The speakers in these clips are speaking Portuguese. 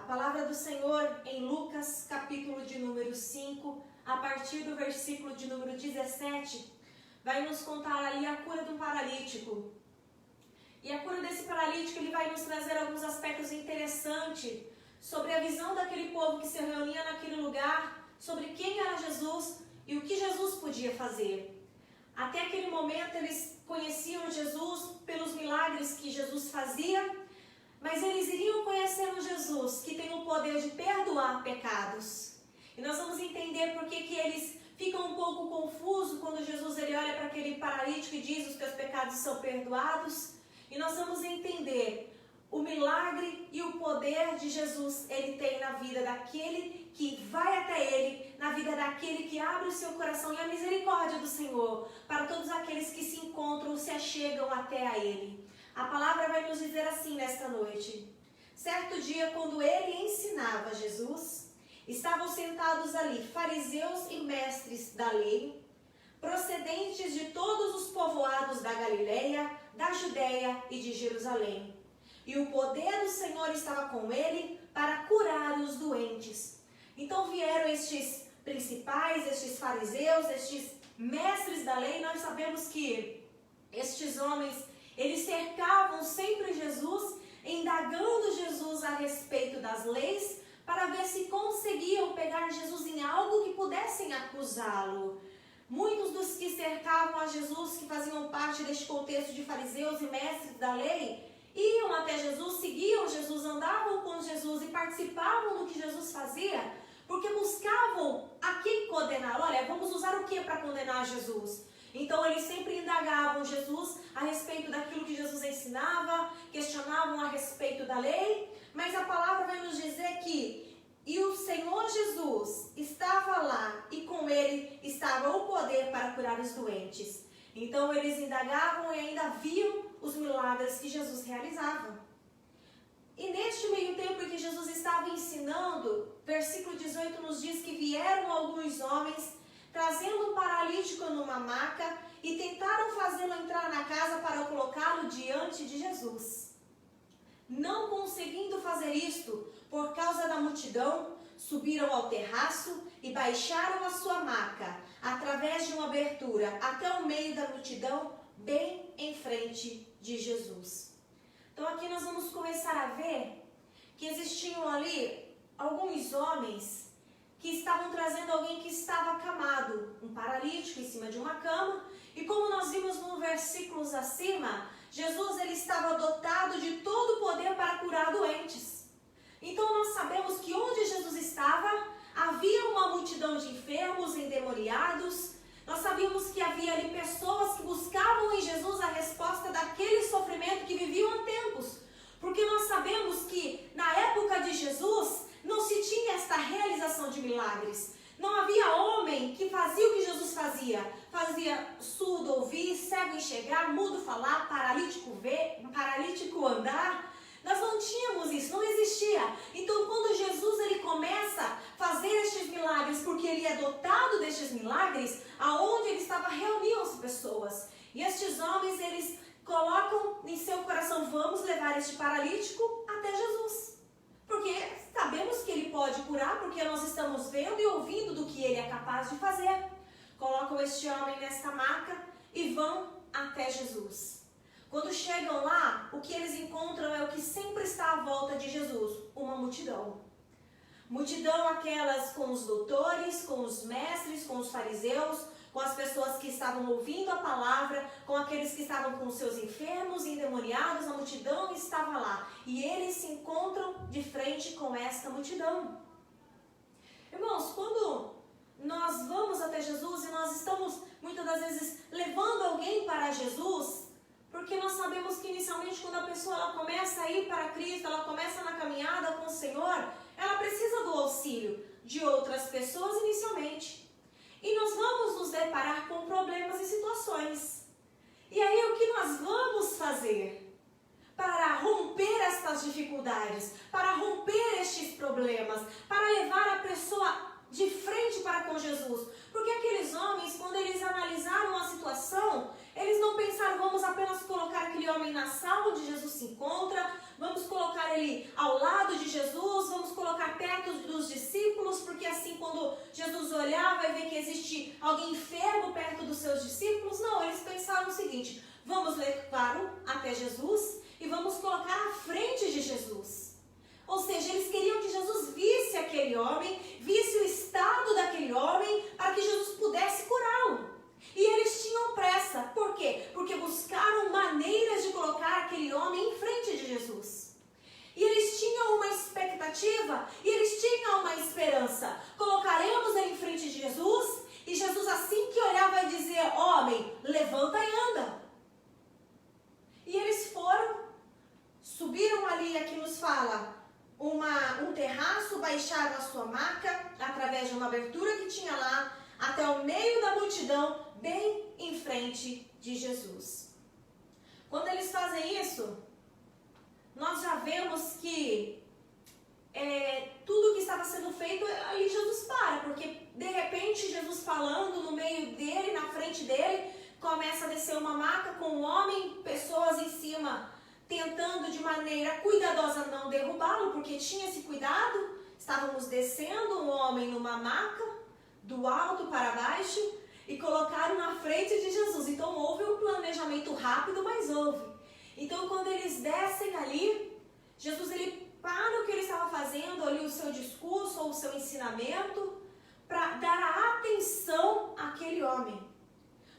palavra do Senhor em Lucas, capítulo de número 5, a partir do versículo de número 17, vai nos contar ali a cura de um paralítico. E a cura desse paralítico, ele vai nos trazer alguns aspectos interessantes sobre a visão daquele povo que se reunia naquele lugar, sobre quem era Jesus e o que Jesus podia fazer. Até aquele momento eles conheciam Jesus pelos milagres que Jesus fazia, mas eles iriam conhecer um Jesus que tem o poder de perdoar pecados. E nós vamos entender por que eles ficam um pouco confusos quando Jesus ele olha para aquele paralítico e diz os teus pecados são perdoados. E nós vamos entender o milagre e o poder de Jesus ele tem na vida daquele que vai até ele, na vida daquele que abre o seu coração, e a misericórdia do Senhor para todos aqueles que se encontram, se achegam até a ele. A palavra vai nos dizer assim nesta noite: certo dia, quando ele ensinava Jesus, estavam sentados ali fariseus e mestres da lei, procedentes de todos os povoados da Galileia, da Judeia e de Jerusalém. E o poder do Senhor estava com ele para curar os doentes. Então vieram estes principais, estes fariseus, estes mestres da lei. Nós sabemos que estes homens, eles cercavam sempre Jesus, indagando Jesus a respeito das leis, para ver se conseguiam pegar Jesus em algo que pudessem acusá-lo. Muitos dos que cercavam a Jesus, que faziam parte deste contexto de fariseus e mestres da lei, iam até Jesus, seguiam Jesus, andavam com Jesus e participavam do que Jesus fazia, porque buscavam a quem condenar. Olha, vamos usar o que para condenar Jesus? Então eles sempre indagavam Jesus a respeito daquilo que Jesus ensinava, questionavam a respeito da lei, mas a palavra vai nos dizer que e o Senhor Jesus estava lá e com ele estava o poder para curar os doentes. Então eles indagavam e ainda viam os milagres que Jesus realizava. E neste meio tempo em que Jesus estava ensinando, versículo 18 nos diz que vieram alguns homens trazendo um paralítico numa maca e tentaram fazê-lo entrar na casa para colocá-lo diante de Jesus. Não conseguindo fazer isto por causa da multidão, subiram ao terraço e baixaram a sua maca através de uma abertura até o meio da multidão, bem em frente de Jesus. Então aqui nós vamos começar a ver que existiam ali alguns homens que estavam trazendo alguém que estava acamado, um paralítico em cima de uma cama, e como nós vimos nos versículos acima, Jesus ele estava dotado de todo o poder para curar doentes. Então nós sabemos que onde Jesus estava, havia uma multidão de enfermos, endemoniados. Nós sabíamos que havia ali pessoas que buscavam em Jesus a resposta daquele sofrimento que viviam há tempos. Porque nós sabemos que na época de Jesus não se tinha esta realização de milagres. Não havia homem que fazia o que Jesus fazia. Fazia surdo ouvir, cego enxergar, mudo falar, paralítico ver, paralítico andar. Nós não tínhamos isso, não existia. Então quando Jesus ele começa a fazer estes milagres, porque ele é dotado destes milagres, aonde ele estava reuniam-se pessoas. E estes homens eles colocam em seu coração: vamos levar este paralítico até Jesus. Porque sabemos que ele pode curar, porque nós estamos vendo e ouvindo do que ele é capaz de fazer. Colocam este homem nesta maca e vão até Jesus. Quando chegam lá, o que eles encontram é o que sempre está à volta de Jesus: uma multidão. Multidão aquelas com os doutores, com os mestres, com os fariseus, com as pessoas que estavam ouvindo a palavra, com aqueles que estavam com os seus enfermos e endemoniados. A multidão estava lá e eles se encontram de frente com esta multidão. Irmãos, quando nós vamos até Jesus e nós estamos muitas das vezes levando alguém para Jesus, porque nós sabemos que inicialmente quando a pessoa ela começa a ir para Cristo, ela começa na caminhada com o Senhor, ela precisa do auxílio de outras pessoas inicialmente. E nós vamos nos deparar com problemas e situações. E aí o que nós vamos fazer para romper estas dificuldades, para romper estes problemas, para levar a pessoa de frente para com Jesus? Porque aqueles homens, quando eles analisaram a situação, eles não pensaram: vamos apenas colocar aquele homem na sala onde Jesus se encontra, vamos colocar ele ao lado de Jesus, vamos colocar perto dos discípulos, porque assim quando Jesus olhar vai ver que existe alguém enfermo perto dos seus discípulos. Não, eles pensaram o seguinte: vamos levá-lo até Jesus e vamos colocar à frente de Jesus. Ou seja, eles queriam que Jesus visse aquele homem, visse o estado daquele homem, para que Jesus pudesse curá-lo. E eles tinham pressa. Por quê? Porque buscaram maneiras de colocar aquele homem em frente de Jesus. E eles tinham uma expectativa, e eles tinham uma esperança. Colocaremos ele em frente de Jesus, e Jesus assim que olhar vai dizer: homem, levanta e anda. E eles foram, subiram ali, aqui nos fala, um terraço, baixaram a sua maca, através de uma abertura que tinha lá, até o meio da multidão, bem em frente de Jesus. Quando eles fazem isso, nós já vemos que tudo que estava sendo feito, ali Jesus para, porque de repente Jesus falando no meio dele, na frente dele, começa a descer uma maca com um homem, pessoas em cima, tentando de maneira cuidadosa não derrubá-lo, porque tinha esse cuidado. Estávamos descendo um homem numa maca, do alto para baixo, e colocaram na frente de Jesus. Então houve um planejamento rápido, mas houve. Então quando eles descem ali, Jesus ele para o que ele estava fazendo ali, o seu discurso ou o seu ensinamento, para dar a atenção àquele homem.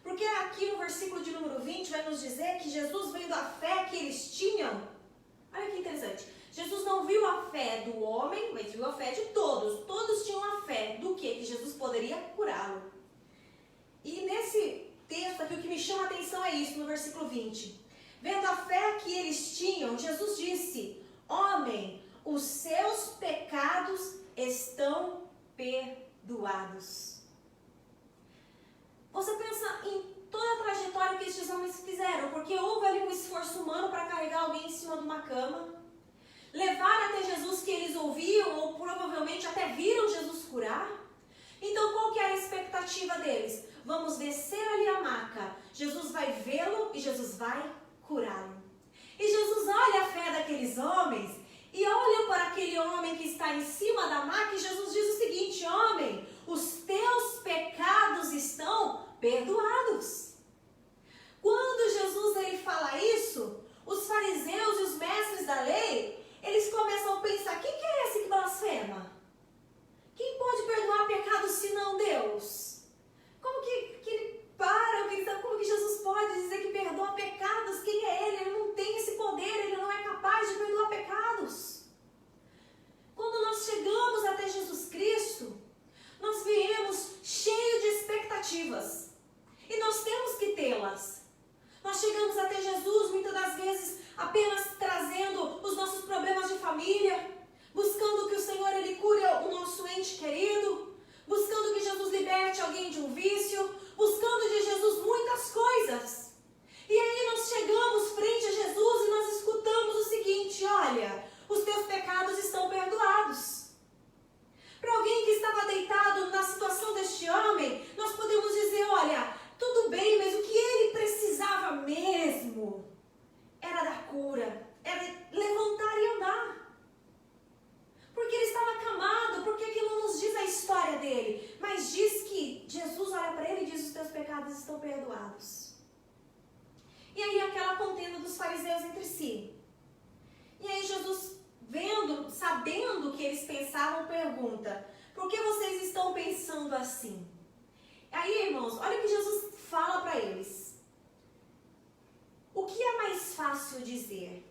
Porque aqui no versículo de número 20 vai nos dizer que Jesus, vendo a fé que eles tinham, olha que interessante, Jesus não viu a fé do homem, mas viu a fé de todos. Todos tinham a fé do quê? Que Jesus poderia curá-lo. E nesse texto aqui o que me chama a atenção é isso, no versículo 20. Vendo a fé que eles tinham, Jesus disse: homem, os seus pecados estão perdoados. Você pensa em toda a trajetória que estes homens fizeram, porque houve ali um esforço humano para carregar alguém em cima de uma cama, levar até Jesus que eles ouviam ou provavelmente até viram Jesus curar. Então qual que era a expectativa deles? Vamos descer ali a maca, Jesus vai vê-lo e Jesus vai curá-lo. E Jesus olha a fé daqueles homens e olha para aquele homem que está em cima da maca e Jesus diz o seguinte: homem, os teus pecados estão perdoados. Quando Jesus ele fala isso, os fariseus e os mestres da lei, eles começam a pensar: quem que é esse que blasfema? Quem pode perdoar pecados senão Deus? Como que ele para pensar, como que Jesus pode dizer que perdoa pecados? Quem é ele? Ele não tem esse poder, ele não é capaz de perdoar pecados. Quando nós chegamos até Jesus Cristo, nós viemos cheio de expectativas. E nós temos que tê-las. Nós chegamos até Jesus muitas das vezes apenas trazendo os nossos problemas de família, buscando que o Senhor ele cure o nosso ente querido, buscando que Jesus liberte alguém de um vício, buscando de Jesus muitas coisas. E aí nós chegamos frente a Jesus e nós escutamos o seguinte: olha, os teus pecados estão perdoados. Para alguém que estava deitado na situação deste homem, nós podemos dizer: olha, tudo bem, mas o que ele precisava mesmo era da cura, era levantar e andar. Porque ele estava acamado, porque aquilo não nos diz a história dele, mas diz que Jesus olha para ele e diz: os teus pecados estão perdoados. E aí aquela contenda dos fariseus entre si. E aí Jesus, vendo, sabendo o que eles pensavam, pergunta: por que vocês estão pensando assim? Aí, irmãos, olha o que Jesus fala para eles. O que é mais fácil dizer?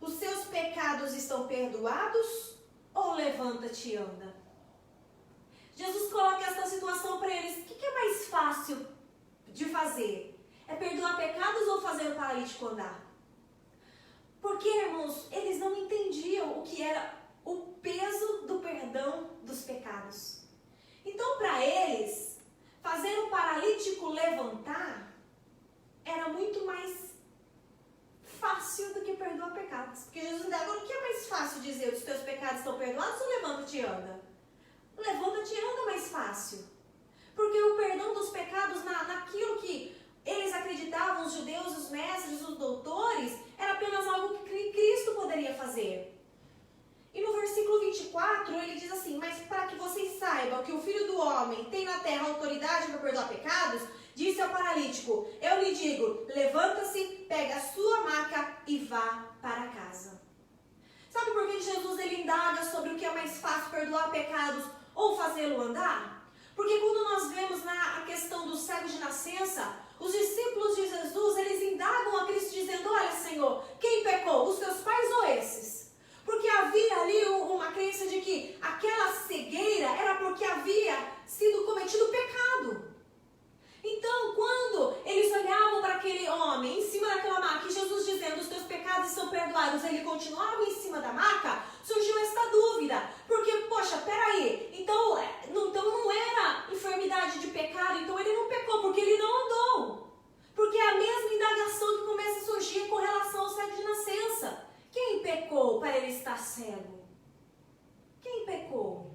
Os seus pecados estão perdoados ou levanta-te e anda? Jesus coloca essa situação para eles. O que é mais fácil de fazer? É perdoar pecados ou fazer o paralítico andar? Porque, irmãos, eles não entendiam o que era o peso do perdão dos pecados. Então, para eles, fazer o paralítico levantar era muito mais fácil do que perdoar pecados. Porque Jesus diz: agora o que é mais fácil dizer? Os teus pecados estão perdoados ou levanta-te e anda? Levanta-te e anda é mais fácil. Porque o perdão dos pecados naquilo que eles acreditavam, os judeus, os mestres, os doutores, era apenas algo que Cristo poderia fazer. E no versículo 24, 24, ele diz assim: mas para que vocês saibam que o Filho do Homem tem na terra autoridade para perdoar pecados, disse ao paralítico: eu lhe digo, levanta-se, pega a sua maca e vá para casa. Sabe por que Jesus ele indaga sobre o que é mais fácil, perdoar pecados ou fazê-lo andar? Porque quando nós vemos a questão do cego de nascença, os discípulos de Jesus, eles indagam a Cristo dizendo: olha, Senhor, quem pecou, os teus pais ou esses? Porque havia ali uma crença de que aquela cegueira era porque havia sido cometido pecado. Então, quando eles olhavam para aquele homem em cima daquela maca, e Jesus dizendo: os teus pecados são perdoados, ele continuava em cima da maca, surgiu esta dúvida. Porque, poxa, peraí, então não era enfermidade de pecado, então ele não pecou, porque ele não andou. Porque é a mesma indagação que começa a surgir com relação ao cego de nascença. Quem pecou para ele estar cego? Quem pecou?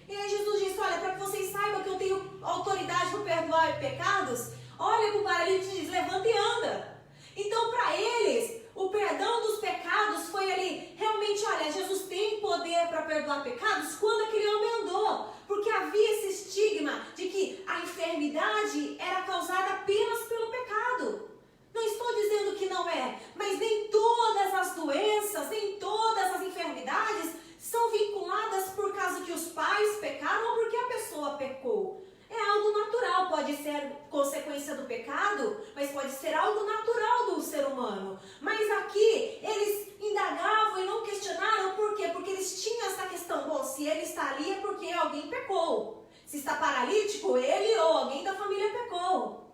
E aí Jesus disse: olha, para que vocês saibam que eu tenho autoridade para perdoar pecados, olha para o paralítico e diz: levanta e anda. Então, para eles, o perdão dos pecados foi ali, realmente, olha, Jesus tem poder para perdoar pecados quando aquele homem andou. Porque havia esse estigma de que a enfermidade era causada apenas pelo pecado. Não estou dizendo que não é, mas nem todas as doenças, nem todas as enfermidades são vinculadas por causa que os pais pecaram ou porque a pessoa pecou. É algo natural, pode ser consequência do pecado, mas pode ser algo natural do ser humano. Mas aqui, eles indagavam e não questionaram por quê? Porque eles tinham essa questão: bom, se ele está ali é porque alguém pecou. Se está paralítico, ele ou alguém da família pecou.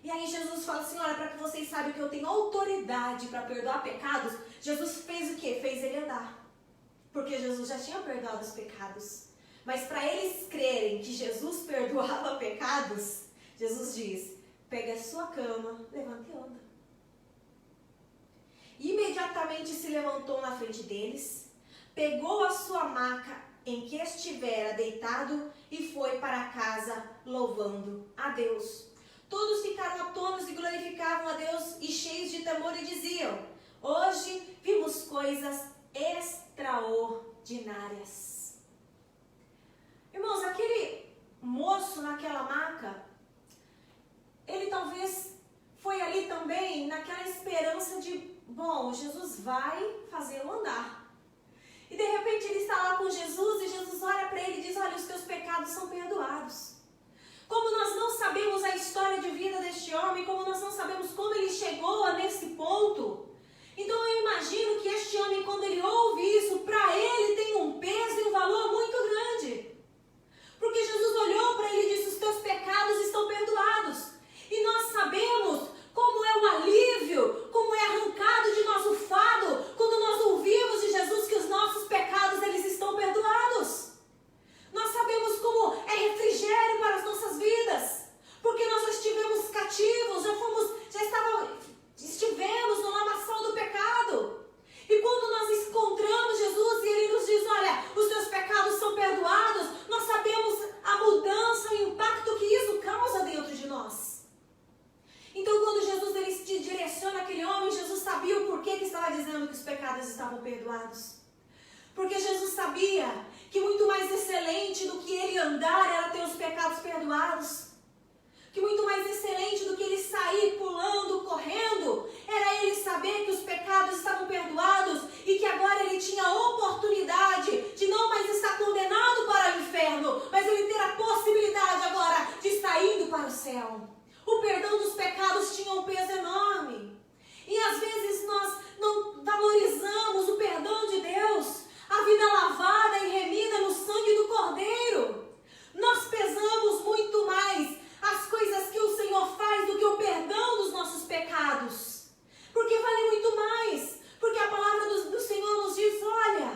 E aí Jesus fala assim: olha, para que vocês saibam que eu tenho autoridade para perdoar pecados, Jesus fez o quê? Fez ele andar. Porque Jesus já tinha perdoado os pecados. Mas para eles crerem que Jesus perdoava pecados, Jesus diz: pegue a sua cama, levanta e anda. Imediatamente se levantou na frente deles, pegou a sua maca em que estivera deitado e foi para casa louvando a Deus. Todos ficaram atônitos e glorificavam a Deus e cheios de temor e diziam: hoje vimos coisas extraordinárias. Irmãos, aquele moço naquela maca, ele talvez foi ali também naquela esperança de: bom, Jesus vai fazê-lo andar. E de repente ele está lá com Jesus e Jesus olha para ele e diz: olha, os teus pecados são perdoados. Como nós não sabemos a história de vida deste homem, como nós não sabemos como ele chegou nesse ponto, então eu imagino que este homem, quando ele ouve isso, para ele tem um peso e um valor muito grande. Porque Jesus olhou para ele e disse: os teus pecados estão perdoados. E nós sabemos como é o alívio, como é arrancado de nós o fardo, quando nós ouvimos de Jesus que os nossos pecados eles estão perdoados. Nós sabemos como é refrigério para as nossas vidas, porque nós já estivemos cativos, estivemos no lamaçal do pecado. E quando nós encontramos Jesus e Ele nos diz: olha, os teus pecados são perdoados, nós sabemos a mudança e o impacto que isso causa dentro de nós. Então quando Jesus ele se direciona àquele homem, Jesus sabia o porquê que estava dizendo que os pecados estavam perdoados. Porque Jesus sabia que muito mais excelente do que ele andar era ter os pecados perdoados. Que muito mais excelente do que ele sair pulando, correndo, era ele saber que os pecados estavam perdoados e que agora ele tinha a oportunidade de não mais estar condenado para o inferno, mas ele ter a possibilidade agora de estar indo para o céu. O perdão dos pecados tinha um peso enorme. E às vezes nós não valorizamos o perdão de Deus, a vida lavada e remida no sangue do Cordeiro. Nós pesamos muito mais as coisas que o Senhor faz do que o perdão dos nossos pecados. Porque vale muito mais. Porque a palavra do Senhor nos diz: olha,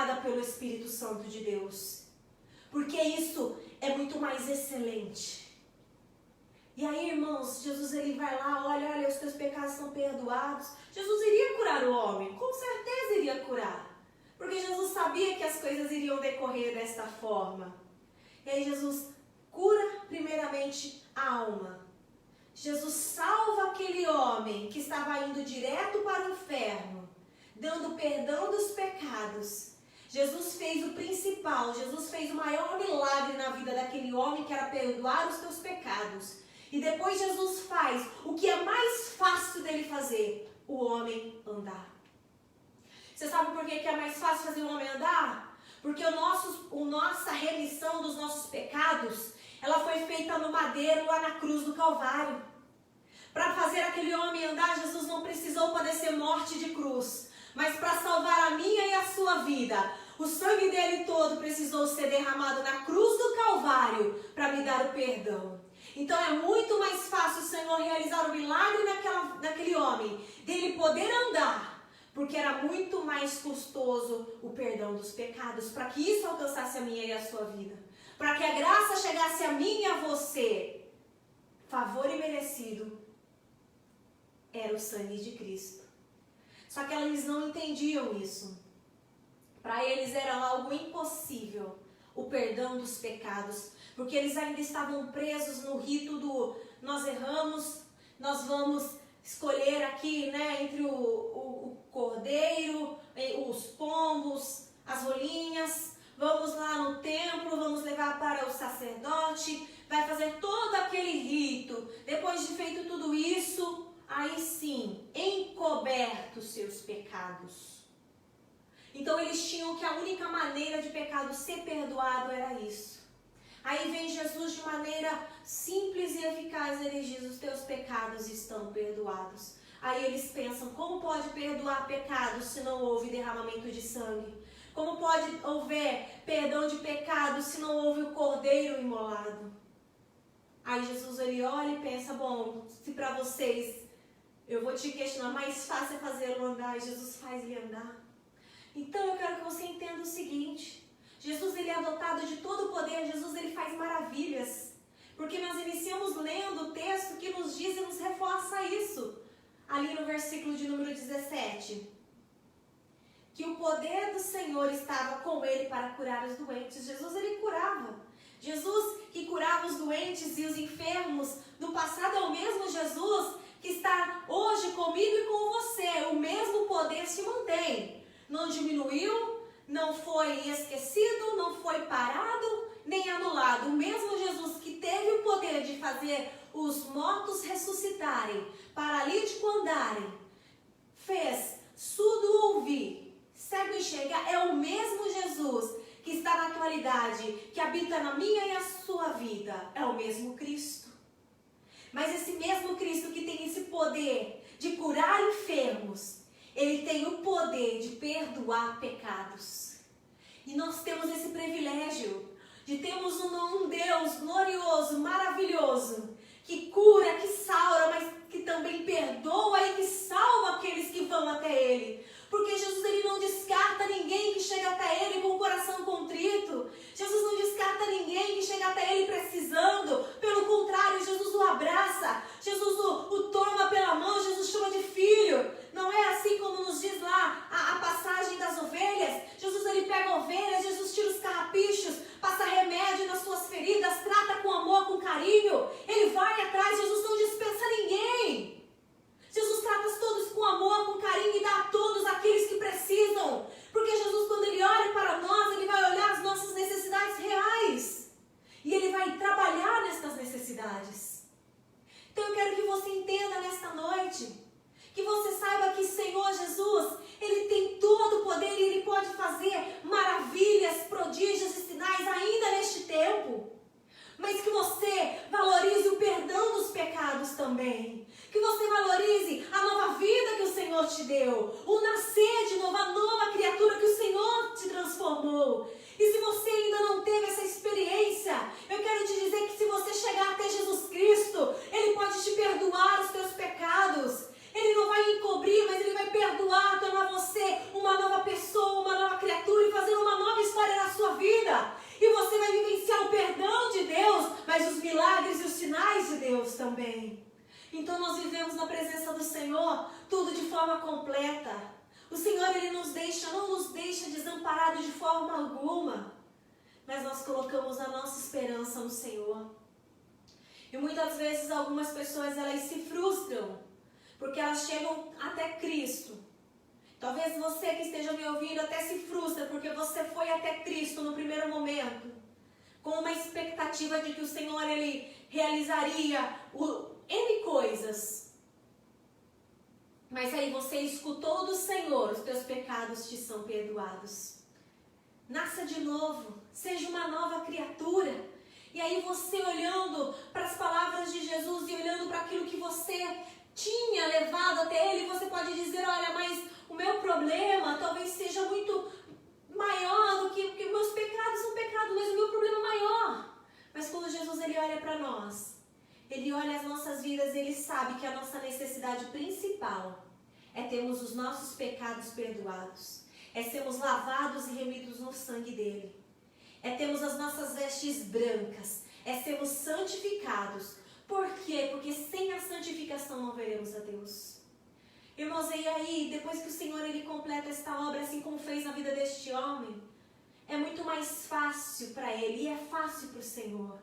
guiada pelo Espírito Santo de Deus. Porque isso é muito mais excelente. E aí, irmãos, Jesus ele vai lá, olha, os teus pecados são perdoados. Jesus iria curar o homem, com certeza iria curar. Porque Jesus sabia que as coisas iriam decorrer desta forma. E aí Jesus cura primeiramente a alma. Jesus salva aquele homem que estava indo direto para o inferno, dando perdão dos pecados. Jesus fez o principal, Jesus fez o maior milagre na vida daquele homem, que era perdoar os teus pecados. E depois Jesus faz o que é mais fácil dele fazer, o homem andar. Você sabe por que é mais fácil fazer o homem andar? Porque nossa remissão dos nossos pecados, ela foi feita no madeiro, lá na cruz do Calvário. Para fazer aquele homem andar, Jesus não precisou padecer morte de cruz. Mas para salvar a minha e a sua vida, o sangue dele todo precisou ser derramado na cruz do Calvário para me dar o perdão. Então é muito mais fácil o Senhor realizar o milagre naquele homem, dele poder andar, porque era muito mais custoso o perdão dos pecados, para que isso alcançasse a minha e a sua vida. Para que a graça chegasse a mim e a você, favor imerecido, era o sangue de Cristo. Só que eles não entendiam isso. Para eles era algo impossível, o perdão dos pecados, porque eles ainda estavam presos no rito do nós erramos, nós vamos escolher aqui, né, entre o cordeiro, os pombos, as rolinhas, vamos lá no templo, vamos levar para o sacerdote, vai fazer todo aquele rito. Depois de feito tudo isso, aí sim, encoberto os seus pecados. Então eles tinham que a única maneira de pecado ser perdoado era isso. Aí vem Jesus de maneira simples e eficaz, ele diz, os teus pecados estão perdoados. Aí eles pensam, como pode perdoar pecados se não houve derramamento de sangue? Como pode haver perdão de pecados se não houve o cordeiro imolado? Aí Jesus ele olha e pensa, bom, se para vocês eu vou te questionar, mais fácil é fazê-lo andar, e Jesus faz ele andar. Então eu quero que você entenda o seguinte, Jesus ele é dotado de todo o poder, Jesus ele faz maravilhas, porque nós iniciamos lendo o texto que nos diz e nos reforça isso, ali no versículo de número 17, que o poder do Senhor estava com ele para curar os doentes. Jesus ele curava, Jesus que curava os doentes e os enfermos, no passado é o mesmo Jesus que está hoje comigo e com você, o mesmo poder se mantém, não diminuiu, não foi esquecido, não foi parado, nem anulado. O mesmo Jesus que teve o poder de fazer os mortos ressuscitarem, paralítico andarem, fez surdo ouvir, cego enxergar, é o mesmo Jesus que está na atualidade, que habita na minha e a sua vida, é o mesmo Cristo. Mas esse mesmo Cristo que tem esse poder de curar enfermos, ele tem o poder de perdoar pecados. E nós temos esse privilégio de termos um Deus glorioso, maravilhoso, que cura, que salva, mas que também perdoa e que salva aqueles que vão até Ele. Porque Jesus ele não descarta ninguém que chega até Ele com o coração contrito. Jesus não descarta ninguém que chega até Ele precisando. Pelo contrário, Jesus o abraça. Jesus o toma pela mão. Jesus chama de filho. Não é assim como nos diz lá a passagem das ovelhas. Jesus ele pega ovelhas, Jesus tira os carrapichos, passa remédio nas suas feridas, trata com amor, com carinho. Ele vai atrás, Jesus não dispensa ninguém. Jesus trata todos com amor, com carinho e dá a todos aqueles que precisam. Porque Jesus, quando Ele olha para nós, Ele vai olhar as nossas necessidades reais. E Ele vai trabalhar nestas necessidades. Então eu quero que você entenda nesta noite, que você saiba que Senhor Jesus, Ele tem todo o poder e Ele pode fazer maravilhas, prodígios e sinais ainda neste tempo. Mas que você valorize o perdão dos pecados também. Que você valorize a nova vida que o Senhor te deu. O nascer de novo, a nova criatura que o Senhor te transformou. E se você ainda não teve essa experiência, eu quero te dizer que se você chegar até Jesus Cristo, Ele pode te perdoar os teus pecados. Ele não vai encobrir, mas Ele vai perdoar, tornar você uma nova pessoa, uma nova criatura e fazer uma vivemos na presença do Senhor, tudo de forma completa. O Senhor, Ele não nos deixa desamparado de forma alguma. Mas nós colocamos a nossa esperança no Senhor. E muitas vezes algumas pessoas, elas se frustram, porque elas chegam até Cristo. Talvez você que esteja me ouvindo até se frustra, porque você foi até Cristo no primeiro momento, com uma expectativa de que o Senhor, Ele realizaria N coisas. Mas aí você escutou do Senhor, os teus pecados te são perdoados. Nasça de novo, seja uma nova criatura. E aí você olhando para as palavras de Jesus e olhando para aquilo que você tinha levado até Ele, você pode dizer, olha, mas o meu problema talvez seja muito maior do que porque meus pecados são pecados, mas o meu problema é maior. Mas quando Jesus, Ele olha para nós, Ele olha as nossas vidas, Ele sabe que a nossa necessidade principal é termos os nossos pecados perdoados, é sermos lavados e remidos no sangue dEle, é termos as nossas vestes brancas, é sermos santificados. Por quê? Porque sem a santificação não veremos a Deus. Irmãos, e aí, depois que o Senhor, Ele completa esta obra, assim como fez na vida deste homem, é muito mais fácil para Ele, e é fácil para o Senhor,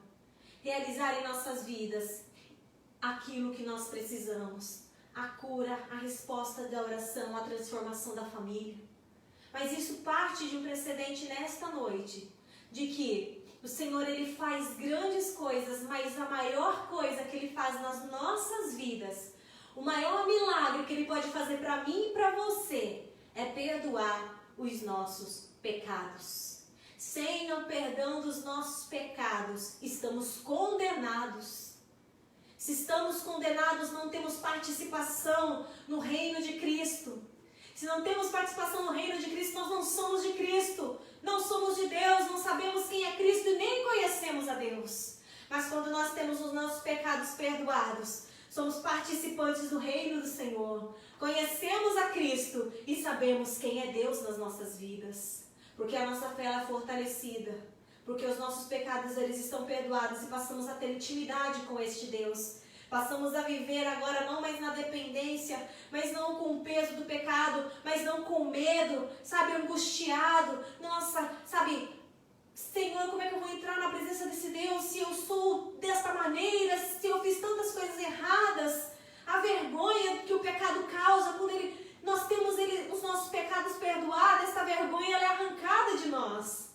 realizar em nossas vidas aquilo que nós precisamos. A cura, a resposta da oração, a transformação da família. Mas isso parte de um precedente nesta noite, de que o Senhor, Ele faz grandes coisas, mas a maior coisa que Ele faz nas nossas vidas, o maior milagre que Ele pode fazer para mim e para você, é perdoar os nossos pecados. Sem o perdão dos nossos pecados, estamos condenados. Se estamos condenados, não temos participação no reino de Cristo. Se não temos participação no reino de Cristo, nós não somos de Cristo. Não somos de Deus, não sabemos quem é Cristo e nem conhecemos a Deus. Mas quando nós temos os nossos pecados perdoados, somos participantes do reino do Senhor. Conhecemos a Cristo e sabemos quem é Deus nas nossas vidas. Porque a nossa fé é fortalecida. Porque os nossos pecados, eles estão perdoados e passamos a ter intimidade com este Deus. Passamos a viver agora não mais na dependência, mas não com o peso do pecado, mas não com medo, sabe, angustiado. Nossa, sabe, Senhor, como é que eu vou entrar na presença desse Deus se eu sou desta maneira, se eu fiz tantas coisas erradas? A vergonha que o pecado causa, quando nós temos os nossos pecados perdoados, essa vergonha ela é arrancada de nós.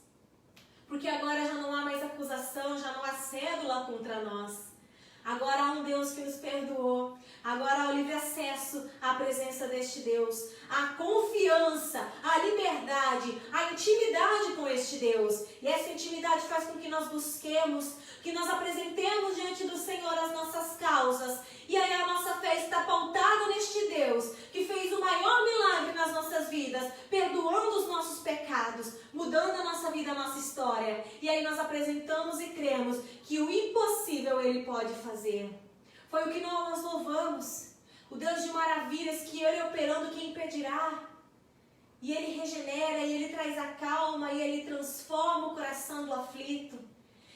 Porque agora já não há mais acusação, já não há cédula contra nós. Agora há um Deus que nos perdoou. Agora há o livre acesso à presença deste Deus. A confiança, a liberdade, a intimidade com este Deus. E essa intimidade faz com que nós busquemos, que nós apresentemos diante do Senhor as nossas causas. E aí a nossa fé está pautada neste Deus, que fez o maior milagre nas nossas vidas, perdoando os nossos pecados, mudando a nossa vida, a nossa história. E aí nós apresentamos e cremos que o impossível Ele pode fazer. Foi o que nós louvamos. O Deus de maravilhas, que Ele operando, quem impedirá? E Ele regenera, e Ele traz a calma, e Ele transforma o coração do aflito.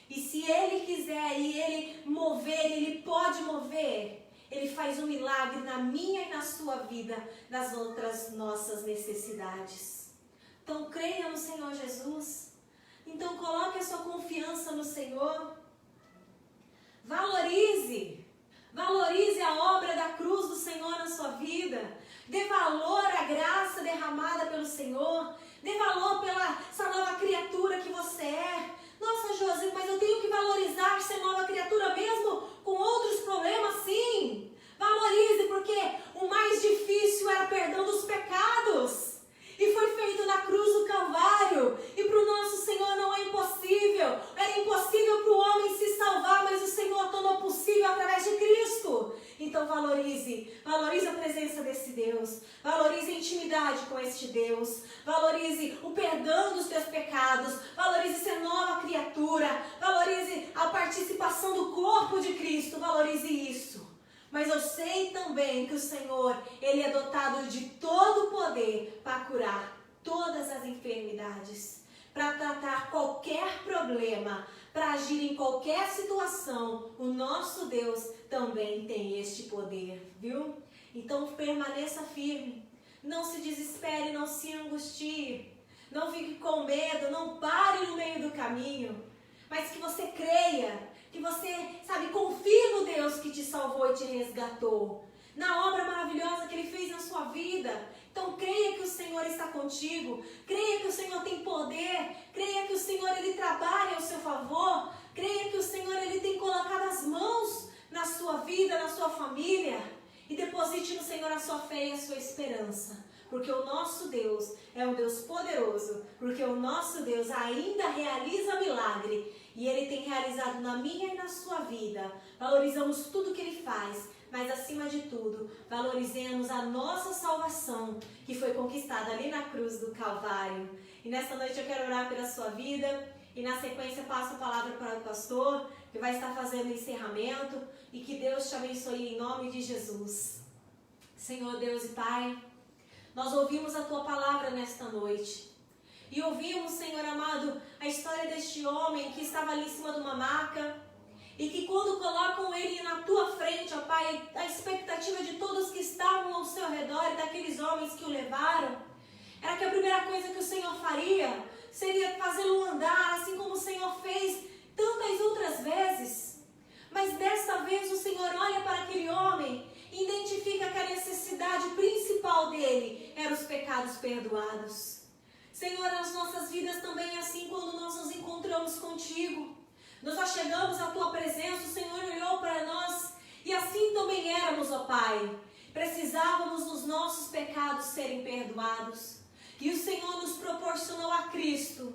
E se Ele quiser e Ele mover, Ele pode mover. Ele faz um milagre na minha e na sua vida, nas outras nossas necessidades. Então creia no Senhor Jesus. Então coloque a sua confiança no Senhor. Valorize a obra da cruz do Senhor na sua vida. Dê valor à graça derramada pelo Senhor. Dê valor pela essa nova criatura que você é. Nossa, Josi, mas eu tenho que valorizar ser nova criatura mesmo com outros problemas? Sim. Valorize, porque o mais difícil era perdão dos pecados. E foi feito na cruz do Calvário. E para o nosso Senhor não é impossível. Era impossível para o homem se salvar, mas o Senhor tornou possível através de Cristo. Então valorize a presença desse Deus. Valorize a intimidade com este Deus. Valorize o perdão dos teus pecados. Valorize ser nova criatura. Valorize a participação do corpo de Cristo. Valorize isso. Mas eu sei também que o Senhor, Ele é dotado de todo o poder para curar todas as enfermidades. para tratar qualquer problema, para agir em qualquer situação. O nosso Deus também tem este poder, viu? Então permaneça firme, não se desespere, não se angustie, não fique com medo, não pare no meio do caminho, mas que você creia, que você, confie no Deus que te salvou e te resgatou, na obra maravilhosa que Ele fez na sua vida. Então creia que o Senhor está contigo, creia que o Senhor tem poder, creia que o Senhor Ele trabalha ao seu favor, creia que o Senhor Ele tem colocado as mãos na sua vida, na sua família, e deposite no Senhor a sua fé e a sua esperança, porque o nosso Deus é um Deus poderoso, porque o nosso Deus ainda realiza milagre, e Ele tem realizado na minha e na sua vida. Valorizamos tudo que Ele faz, mas acima de tudo, valorizemos a nossa salvação, que foi conquistada ali na cruz do Calvário. E nesta noite eu quero orar pela sua vida, e na sequência passo a palavra para o pastor, que vai estar fazendo o encerramento, e que Deus te abençoe em nome de Jesus. Senhor Deus e Pai, nós ouvimos a Tua palavra nesta noite, e ouvimos, Senhor amado, a história deste homem que estava ali em cima de uma maca, e que quando colocam ele na Tua frente, ó Pai, a expectativa de todos que estavam ao seu redor e daqueles homens que o levaram, era que a primeira coisa que o Senhor faria seria fazê-lo andar, assim como o Senhor fez tantas outras vezes. Mas desta vez o Senhor olha para aquele homem e identifica que a necessidade principal dele eram os pecados perdoados. Senhor, nas nossas vidas também é assim quando nós nos encontramos contigo. Nós já chegamos à Tua presença, o Senhor olhou para nós e assim também éramos, ó Pai. Precisávamos dos nossos pecados serem perdoados. E o Senhor nos proporcionou a Cristo,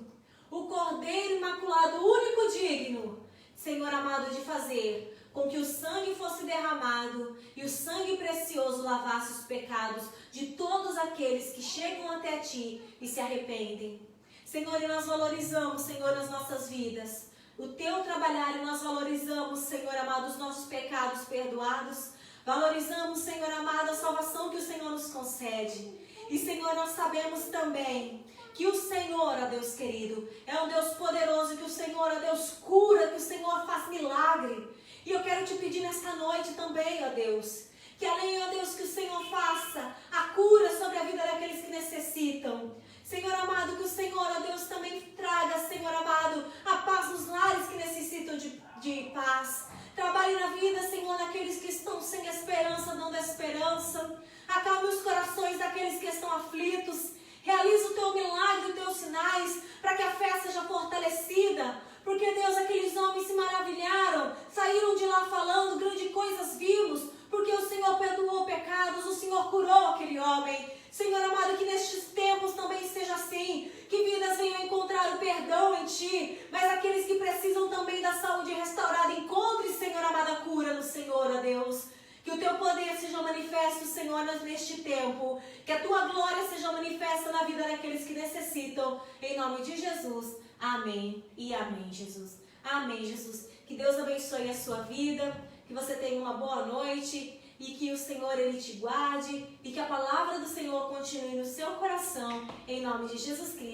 o Cordeiro Imaculado, o único digno, Senhor amado, de fazer com que o sangue fosse derramado e o sangue precioso lavasse os pecados de todos aqueles que chegam até Ti e se arrependem. Senhor, e nós valorizamos, Senhor, as nossas vidas, o Teu trabalhar, e nós valorizamos, Senhor amado, os nossos pecados perdoados. Valorizamos, Senhor amado, a salvação que o Senhor nos concede. E, Senhor, nós sabemos também que o Senhor, ó Deus querido, é um Deus poderoso, que o Senhor, ó Deus, cura, que o Senhor faz milagre. E eu quero te pedir nesta noite também, ó Deus, que além, ó Deus, que o Senhor faça a cura sobre a vida daqueles que necessitam. Senhor amado, que o Senhor, ó Deus, também traga, Senhor amado, a paz nos lares que necessitam de paz. Trabalhe na vida, Senhor, daqueles que estão sem esperança, dando esperança. Acalme os corações daqueles que estão aflitos. Realiza o Teu milagre, os Teus sinais, para que a fé seja fortalecida. Porque, Deus, aqueles homens se maravilharam, saíram de lá falando, grandes coisas vimos, porque o Senhor perdoou pecados, o Senhor curou aquele homem. Senhor amado, que nestes tempos também seja assim, que vidas venham encontrar o perdão em Ti, mas aqueles que precisam também da saúde restaurada, encontre, Senhor amado, a cura no Senhor, ó Deus. Que o Teu poder seja manifesto, Senhor, neste tempo. Que a Tua glória seja manifesta na vida daqueles que necessitam. Em nome de Jesus. Amém e amém, Jesus. Amém, Jesus. Que Deus abençoe a sua vida. Que você tenha uma boa noite. E que o Senhor, Ele te guarde. E que a palavra do Senhor continue no seu coração. Em nome de Jesus Cristo.